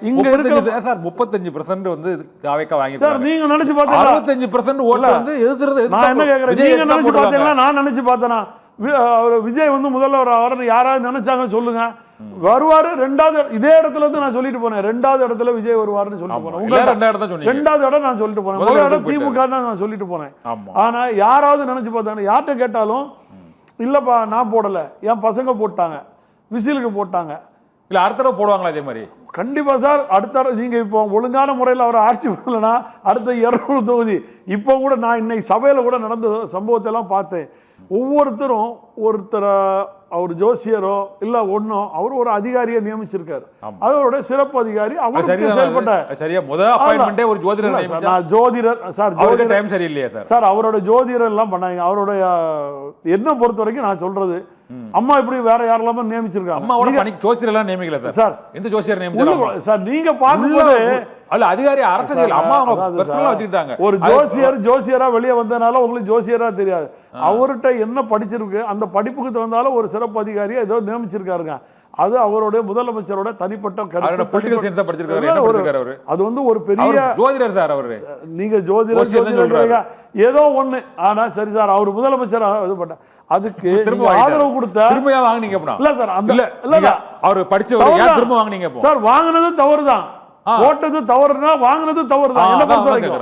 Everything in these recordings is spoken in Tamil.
இங்க இருக்கிற சார் 35% வந்து தாவேக்கா வாங்கி சார் நீங்க நினைச்சு பாத்தீங்களா 65% ஓட்டு வந்து எதிர்க்கிறது. நான் என்ன கேக்குறேன், நீங்க நினைச்சு பாத்தீங்களா? நான் நினைச்சு பார்த்தேனா? விஜய் வந்து முதல்வர் ஆவறன்னு யாராவது நினைச்சாங்க சொல்லுங்க. வருவாரு. ரெண்டாவது இதே இடத்துல இருந்து நான் சொல்லிட்டு போனேன், ரெண்டாவது இடத்துல விஜய் வருவாருன்னு சொல்லிட்டு போனேன். ரெண்டாவது இடம் நான் சொல்லிட்டு போனேன், முதல் இடம் திமுக நான் சொல்லிட்டு போனேன். ஆனா யாராவது நினைச்சு பார்த்தாங்க? யார்கிட்ட கேட்டாலும் இல்லப்பா நான் போடல, என் பசங்க போட்டாங்க, விசிலுக்கு போட்டாங்க. இல்ல அடுத்த தடவை போடுவாங்களா இதே மாதிரி? கண்டிப்பா சார். அடுத்த நீங்க இப்போ ஒழுங்கான முறையில் அவர் ஆட்சி பண்ணலன்னா அடுத்த 200 தொகுதி. இப்போ கூட நான் இன்னைக்கு சபையில கூட நடந்த சம்பவத்தை எல்லாம் பார்த்தேன். ஒவ்வொருத்தரும் ஒருத்தர் அவர் ஜோசியரோ இல்ல ஒன்னோ அவர் ஒரு அதிகாரியை நியமிச்சிருக்காரு, அவரோட சிறப்பு அதிகாரி. அவருக்கு செயல்பட்ட சரியா முதல் அப்பாயின்மென்ட்டே ஒரு ஜோதிடர் நியமிச்சா. ஜோதிடர் சார், ஜோதிடர் டைம் சரியில்லையா சார்? சார் அவரோட ஜோதிடர் எல்லாம் பண்ணாங்க. அவரோட என்ன பொறுத்த வரைக்கும் நான் சொல்றது, அம்மா இப்படி வேற யாரெல்லாம் நியமிச்சிருக்காங்க. அம்மாவோட பணிக்கு ஜோசியர் எல்லாம் நியமிக்கல சார். எந்த ஜோசியர் நியமிச்சாங்க சார்? நீங்க பாக்கும்போது அல்ல அதிகாரி அரசியல் அம்மா பர்சனலா வச்சுக்கிட்டாங்க. ஒரு ஜோசியரா வெளியே வந்தனால உங்களுக்கு ஜோசியரா தெரியாது. அவர்கிட்ட என்ன படிச்சிருக்கு, அந்த படிப்புக்கு தகுந்தால ஒரு சிறப்பு அதிகாரியா ஏதோ நியமிச்சிருக்காருங்க. அது அவருடைய முதலமைச்சரோட தனிப்பட்ட கருத்து. அது வந்து ஒரு பெரிய ஜோதிடர் சார். அவரு நீங்க ஜோதிடர் ஏதோ ஒண்ணு. ஆனா சரி சார், அவர் முதலமைச்சர் இது பண்ண அதுக்கு ஆதரவு கொடுத்தா திரும்பியா வாங்குனீங்க? இல்ல சார், அந்த இல்ல அவர் படிச்ச திரும்ப வாங்குனீங்க சார். வாங்குனது தவறுதான், ஓட்டது தவறுனா வாங்குனது தவறுதான். என்ன பொறுத்த வரைக்கும்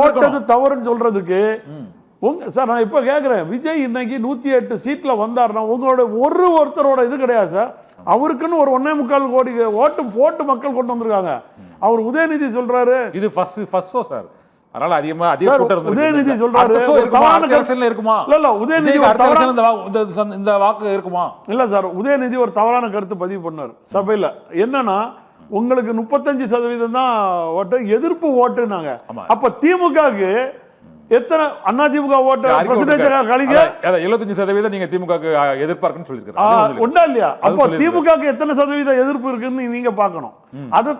ஓட்டது தவறுன்னு சொல்றதுக்கு சார் நான் இப்ப கேக்குறேன், விஜய் இன்னைக்கு 108 சீட்ல வந்தாருன்னா உங்களோட ஒருத்தரோட இது கிடையாது சார். அவருக்குன்னு ஒரு 1.25 கோடி ஓட்டு போட்டு மக்கள் கொண்டு வந்திருக்காங்க. அவர் உதயநிதி சொல்றாரு இது ஃபர்ஸ்ட் ஷோ சார், அதனால அதிகமா உதயநிதி சொல்றாரு இருக்குமா? இல்ல உதயநிதி இந்த வாக்கு இருக்குமா? இல்ல சார், உதயநிதி ஒரு தவறான கருத்து பதிவு பண்ணார் சபையில. என்னன்னா உங்களுக்கு 35% தான் ஓட்டு, எதிர்ப்பு ஓட்டுனாங்க. அப்ப திமுகவுக்கு எத்தனை அதிமுக ஓட்டு பெர்சன்டேஜ் கழிங்க? 75% நீங்க திமுகவுக்கு எதிர்பார்க்குன்னு சொல்லிருக்காங்க. ஒண்ணா இல்லையா? அப்ப திமுகவுக்கு எத்தனை சதவீத எதிர்ப்பு இருக்குன்னு நீங்க பார்க்கணும். அத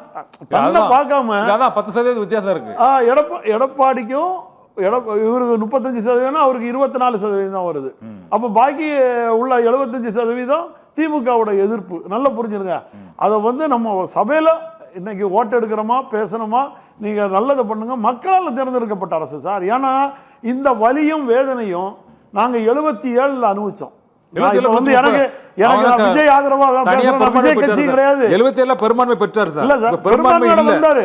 கண்ண பார்க்காம 10% வித்தியாசம் இருக்கு. எடப்பாடிக்கும் இவருக்கு 35%, அவருக்கு 24% தான் வருது. அப்ப பாக்கி உள்ள 75% திமுகவோட எதிர்ப்பு. நல்லா புரிஞ்சுருங்க. அதை வந்து நம்ம சபையில இன்னைக்கு ஓட்டு எடுக்கிறோமா பேசணுமா, நீங்க நல்லதை பண்ணுங்க. மக்களால் தேர்ந்தெடுக்கப்பட்ட அரசு சார். ஏன்னா இந்த வலியும் வேதனையும் நாங்க 77 அனுபவிச்சோம். வந்து எனக்கு விஜய் ஆதரவா விஜய் கட்சி கிடையாது. 77 பெரும்பான்மை பெற்றார் சார். இல்ல சார், பெரும்பான்மையோட வந்தாரு.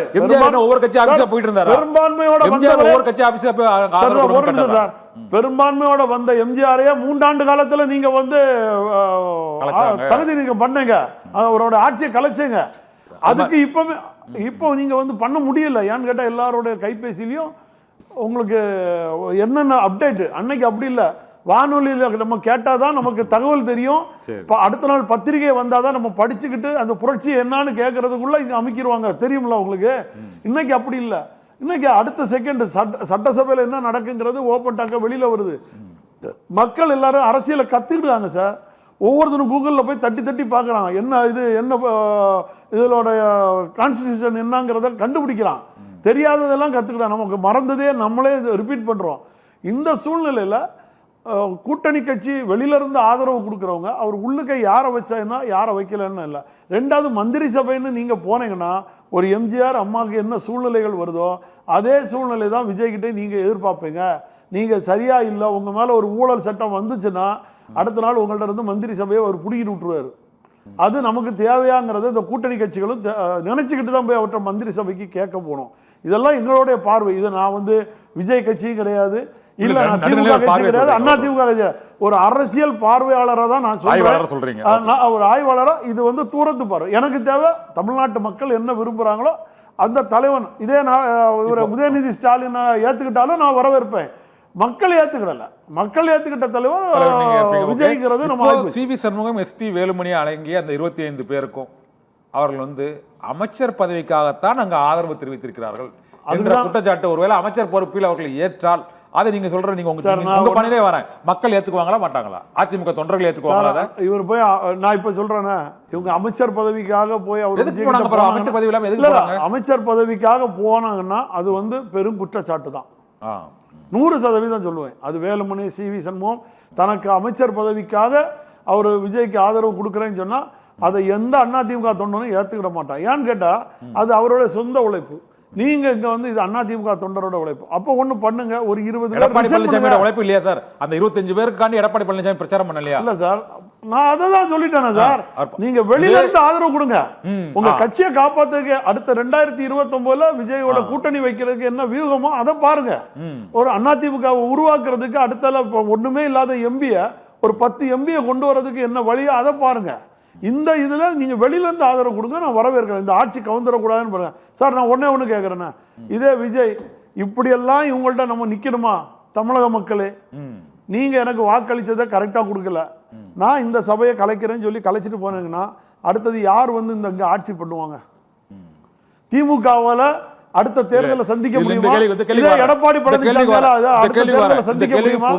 ஒவ்வொரு கட்சி ஆபீஸா போயிட்டு இருந்தாரு. பெரும்பான்மையோட வந்தாரு. ஒவ்வொரு கட்சி ஆபீஸா சார், பெரும்பான்மையோட வந்த எம்ஜிஆரையே 3 ஆண்டு காலத்துல நீங்க வந்து தகுதி நீங்க பண்ணீங்க, அவரோட ஆட்சியை கலைச்சீங்க. அதுக்கு இப்போ நீங்க வந்து பண்ண முடியல. ஏன்னு கேட்டா எல்லாரோட கைபேசியிலையும் உங்களுக்கு என்னென்ன அப்டேட். அன்னைக்கு அப்படி இல்லை, வானொலியில் நம்ம கேட்டாதான் நமக்கு தகவல் தெரியும். அடுத்த நாள் பத்திரிகை வந்தாதான் நம்ம படிச்சுக்கிட்டு அந்த புரட்சி என்னன்னு கேட்கறதுக்குள்ள இங்க அமைக்கிடுவாங்க, தெரியுமில்ல உங்களுக்கு. இன்னைக்கு அப்படி இல்லை. இன்னைக்கு அடுத்த செகண்ட் சட்டசபையில் என்ன நடக்குங்கிறது ஓப்பன் டாக்க வெளியில வருது. மக்கள் எல்லாரும் அரசியலை கத்துக்கிட்டாங்க சார். ஒவ்வொருத்தரும் கூகுளில் போய் தட்டி தட்டி பார்க்குறான், என்ன இது, என்ன இதோட கான்ஸ்டிடியூஷன் என்னங்கிறத கண்டுபிடிக்கிறான். தெரியாததெல்லாம் கற்றுக்கிறான். நமக்கு மறந்ததே நம்மளே ரிப்பீட் பண்ணுறோம். இந்த சூழ்நிலையில் கூட்டணி கட்சி வெளியிலேருந்து ஆதரவு கொடுக்குறவங்க அவர் உள்ளுக்கை யாரை வச்சா யாரை வைக்கலன்னு இல்லை. ரெண்டாவது மந்திரி சபைன்னு நீங்கள் போனீங்கன்னா ஒரு எம்ஜிஆர் அம்மாவுக்கு என்ன சூழ்நிலைகள் வருதோ அதே சூழ்நிலை தான் விஜய்கிட்டே நீங்கள் எதிர்பார்ப்பீங்க. நீங்கள் சரியா இல்லை, உங்கள் மேலே ஒரு ஊழல் சட்டம் வந்துச்சுன்னா அடுத்த நாள் உங்கள்கிட்ட இருந்து மந்திரி சபையை அவர் பிடிக்கிட்டு விட்டுருவார். அது நமக்கு தேவையாங்கிறத இந்த கூட்டணி கட்சிகளும் நினைச்சுக்கிட்டு தான் போய் அவர்கிட்ட மந்திரி சபைக்கு கேட்க போனோம். இதெல்லாம் எங்களுடைய பார்வை. இதை நான் வந்து விஜய் கட்சியும் கிடையாது, இல்ல நான் திமுக கட்சி கிடையாது, அண்ணா திமுக கட்சி, ஒரு அரசியல் பார்வையாளராக தான் நான் சொல்றேன். ஒரு ஆய்வாளரா இது வந்து தூரத்து பார்வை. எனக்கு தேவை தமிழ்நாட்டு மக்கள் என்ன விரும்புறாங்களோ அந்த தலைவன். இதே நான் உதயநிதி ஸ்டாலின் ஏத்துக்கிட்டாலும் நான் வரவேற்பேன். மக்கள் ஏத்துக்கிடல, மக்கள் ஏத்துக்கிட்ட தலைவர் விஜய்ங்கிறது நம்ம. சி.வி. சண்முகம், எஸ்.பி. வேலுமணி அடங்கிய அந்த 25 பேருக்கும் அவர்கள் வந்து அமைச்சர் பதவிக்காகத்தான் அங்கு ஆதரவு தெரிவித்திருக்கிறார்கள் என்ற குற்றச்சாட்டு ஒருவேளை அமைச்சர் பொறுப்பில் அவர்கள் ஏற்றால் அதை நீங்க சொல்ற நீங்க உங்க பணியிலே வரேன், மக்கள் ஏத்துக்குவாங்களா மாட்டாங்களா? அதிமுக தொண்டர்கள் ஏத்துக்குவாங்களா? இவர் போய் நான் இப்ப சொல்றேன்னா இவங்க அமைச்சர் பதவிக்காக போய் அவர் அமைச்சர் பதவி இல்லாம எதுக்கு போறாங்க? அமைச்சர் பதவிக்காக போனாங்கன்னா அது வந்து பெரும் குற்றச்சாட்டு தான். 100% சொல்லுவேன். அது வேலுமணி, சி.வி. சண்முகம் தனக்கு அமைச்சர் பதவிக்காக அவர் விஜய்க்கு ஆதரவு கொடுக்குறேன்னு சொன்னா அதை எந்த அதிமுக தொண்டனும் ஏத்துக்கிட மாட்டான். ஏன்னு கேட்டா அது அவருடைய சொந்த உழைப்பு. நீங்க இங்க வந்து இது அதிமுக தொண்டரோட உழைப்பு. அப்போ ஒண்ணு பண்ணுங்க, ஒரு 20 பேர் எடப்பாடி resign பழனிசாமியோட பண்ணுங்க. உழைப்பு இல்லையா சார்? அந்த 25 பேருக்காண்டி எடப்பாடி பழனிசாமி பிரச்சாரம் பண்ணலையா? இல்ல சார், நான் அதை தான் சொல்லிட்டேனே சார். நீங்க வெளியில இருந்து ஆதரவு கொடுங்க. உங்க கட்சியை காப்பாத்துக்கு அடுத்த 2029ல விஜயோட கூட்டணி வைக்கிறதுக்கு என்ன வியூகமோ அதை பாருங்க. ஒரு அதிமுகவை உருவாக்குறதுக்கு அடுத்த ஒண்ணுமே இல்லாத எம்பிய ஒரு 10 எம்பியை கொண்டு வரதுக்கு என்ன வழியோ அதை பாருங்க. இந்த இதுல நீங்க வெளியில இருந்து ஆதரவு கொடுங்க, நான் வரவேற்கிறேன். இந்த ஆட்சி கவுந்துடக்கூடாதுன்னு பாருங்க சார். நான் ஒண்ணு கேட்கறேன், இதே விஜய் இப்படியெல்லாம் இவங்கள்ட்ட நம்ம நிக்கணுமா? தமிழக மக்களே, நீங்க எனக்கு வாக்களிச்சதை கரெக்டா கொடுக்கல, நான் இந்த சபையை கலைக்கிறேன்னு சொல்லி கலைச்சிட்டு போனீங்கன்னா அடுத்தது யார் வந்து இங்க ஆட்சி பண்ணுவாங்க? திமுகவால அடுத்த தேர்தலை சந்திக்க முடியுமா? எடப்பாடி பழனிசாமி அடுத்த தேர்தலை சந்திக்க முடியுமா?